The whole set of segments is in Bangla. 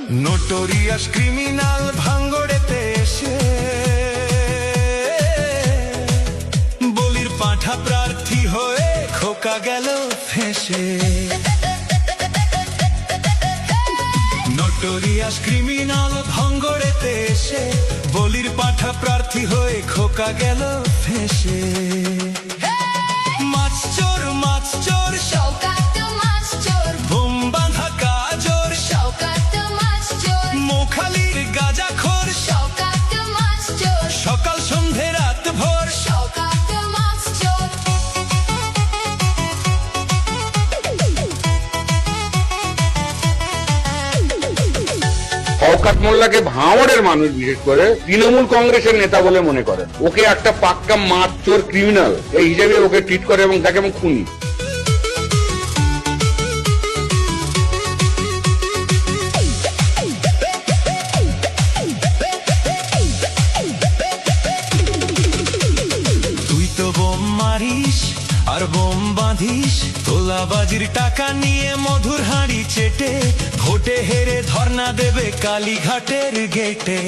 নোটোরিয়াস ক্রিমিনাল ভাঙ্গড়েতে এসে বলির পাঁঠা প্রার্থী হয়ে খোকা গেল ফেঁসে। নোটোরিয়াস ক্রিমিনাল ভাঙ্গড়েতে এসে বলির পাঁঠা প্রার্থী হয়ে খোকা গেল ফেঁসে। মাছ চোর শওকত মাছ চোর, বোম বাঁধা কাজর শওকত মাছ চোর, মোখালির গাঁজাখোর শওকত মাছ চোর, সকাল সন্ধে রাত ভোর শওকত মাছ চোর। শওকত মোল্লাকে ভাঙড়ের মানুষ বিশেষ করে তৃণমূল কংগ্রেসের নেতা বলে মনে করেন। ওকে একটা পাক্কা মাছ চোর ক্রিমিনাল এই হিসেবে ওকে ট্রিট করে এবং তাকে এবং খুনি। তুই তো বোম মারিস আর বোম বাঁধিস, তোলাবাজির টাকা নিয়ে মধুর হাঁড়ি চেটে ভোটে হেরে ধর্ণা দেবে কালীঘাটের গেটে।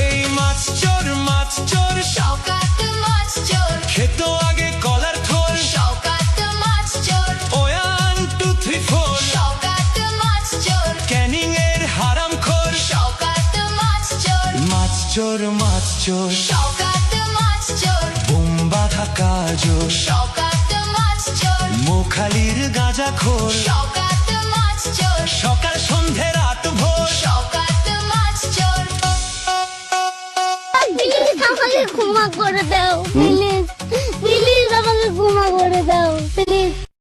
এই মাছ চোর শওকত মাছ চোর, খেতো আগে কলার থোর, শওকত মাছ চোর, 1 2 3 4 শওকত মাছ চোর, ক্যানিং এর হারাম খোর। শওকত মাছ চোর, মাছ চোর শওকত মাছ চোর, বোম বাঁধা কাজর শওকত মাছ চোর, মোখালির গাঁজাখোর শওকত মাছ চোর, সকাল সন্ধে রাত ভোর। শওকত মাছ চোর। প্লিজ আমাকে ক্ষমা করে দাও প্লিজ।